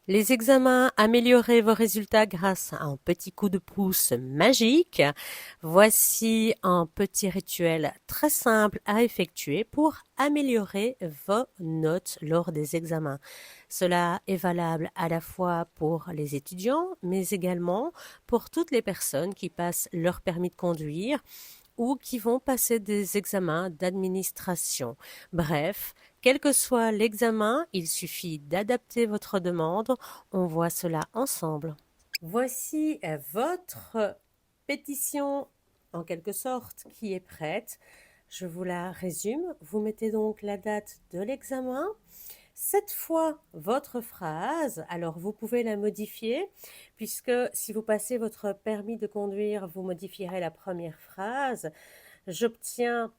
Les examens, améliorer vos résultats grâce à un petit coup de pouce magique. Voici un petit rituel très simple à effectuer pour améliorer vos notes lors des examens. Cela est valable à la fois pour les étudiants, mais également pour toutes les personnes qui passent leur permis de conduire ou qui vont passer des examens d'administration. Bref, quel que soit l'examen, il suffit d'adapter votre demande. On voit cela ensemble. Voici votre pétition, en quelque sorte, qui est prête. Je vous la résume. Vous mettez donc la date de l'examen. Cette fois, votre phrase, alors vous pouvez la modifier, puisque si vous passez votre permis de conduire, vous modifierez la première phrase. J'obtiens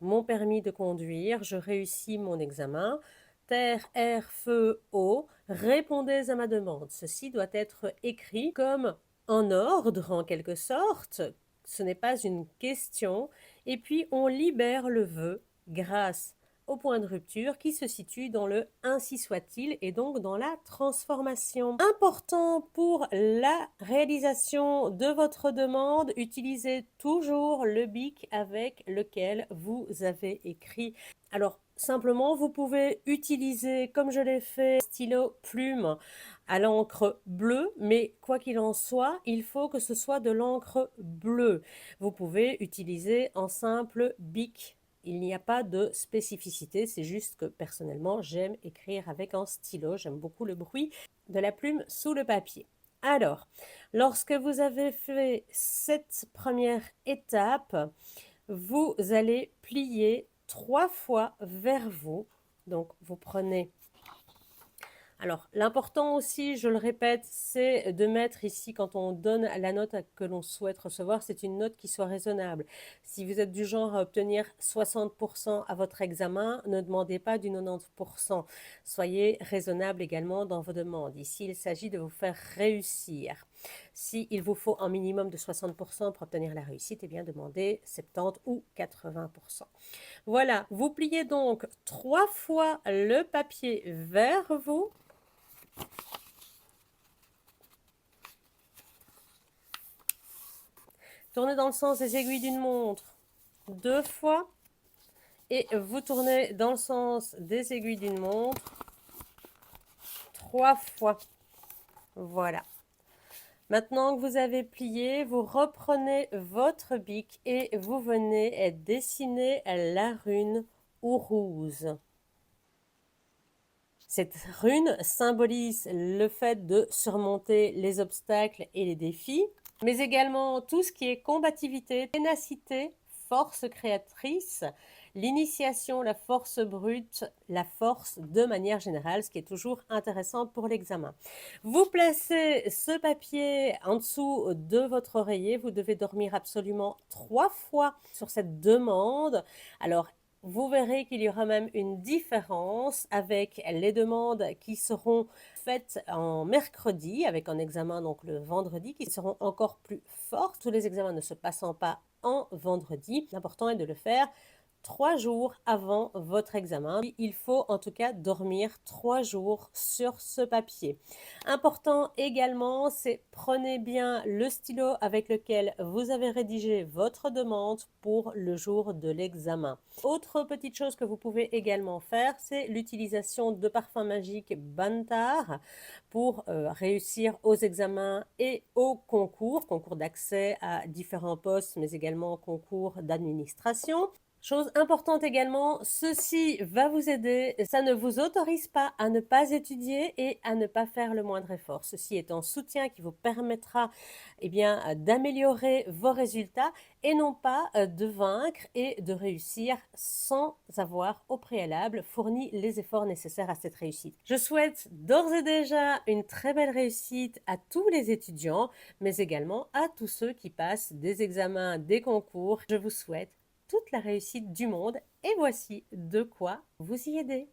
mon permis de conduire, je réussis mon examen. Terre, air, feu, eau, répondez à ma demande. Ceci doit être écrit comme en ordre, en quelque sorte. Ce n'est pas une question. Et puis, on libère le vœu grâce au point de rupture qui se situe dans le ainsi soit-il et donc dans la transformation. Important pour la réalisation de votre demande, utilisez toujours le bic avec lequel vous avez écrit. Alors, simplement, vous pouvez utiliser, comme je l'ai fait, stylo plume à l'encre bleue, mais quoi qu'il en soit, il faut que ce soit de l'encre bleue. Vous pouvez utiliser un simple bic. Il n'y a pas de spécificité, c'est juste que personnellement, j'aime écrire avec un stylo, j'aime beaucoup le bruit de la plume sous le papier. Alors, lorsque vous avez fait cette première étape, vous allez plier 3 fois vers vous. Donc, vous prenez. Alors, l'important aussi, je le répète, c'est de mettre ici, quand on donne la note que l'on souhaite recevoir, c'est une note qui soit raisonnable. Si vous êtes du genre à obtenir 60% à votre examen, ne demandez pas du 90%. Soyez raisonnable également dans vos demandes. Ici, il s'agit de vous faire réussir. S'il vous faut un minimum de 60% pour obtenir la réussite, eh bien, demandez 70 ou 80%. Voilà, vous pliez donc 3 fois le papier vers vous. Tournez dans le sens des aiguilles d'une montre 2 fois et vous tournez dans le sens des aiguilles d'une montre 3 fois. Voilà. Maintenant que vous avez plié, vous reprenez votre bic et vous venez dessiner la rune Ourouse. Cette rune symbolise le fait de surmonter les obstacles et les défis, mais également tout ce qui est combativité, ténacité, force créatrice, l'initiation, la force brute, la force de manière générale, ce qui est toujours intéressant pour l'examen. Vous placez ce papier en dessous de votre oreiller, vous devez dormir absolument 3 fois sur cette demande. Alors, vous verrez qu'il y aura même une différence avec les demandes qui seront faites en mercredi, avec un examen donc le vendredi, qui seront encore plus fortes, tous les examens ne se passant pas en vendredi. L'important est de le faire 3 jours avant votre examen. Il faut en tout cas dormir 3 jours sur ce papier. Important également, c'est prenez bien le stylo avec lequel vous avez rédigé votre demande pour le jour de l'examen. Autre petite chose que vous pouvez également faire, c'est l'utilisation de parfums magiques Bantar pour réussir aux examens et aux concours d'accès à différents postes, mais également concours d'administration. Chose importante également, ceci va vous aider, ça ne vous autorise pas à ne pas étudier et à ne pas faire le moindre effort. Ceci est un soutien qui vous permettra d'améliorer vos résultats et non pas de vaincre et de réussir sans avoir au préalable fourni les efforts nécessaires à cette réussite. Je souhaite d'ores et déjà une très belle réussite à tous les étudiants, mais également à tous ceux qui passent des examens, des concours. Je vous souhaite toute la réussite du monde et voici de quoi vous y aider.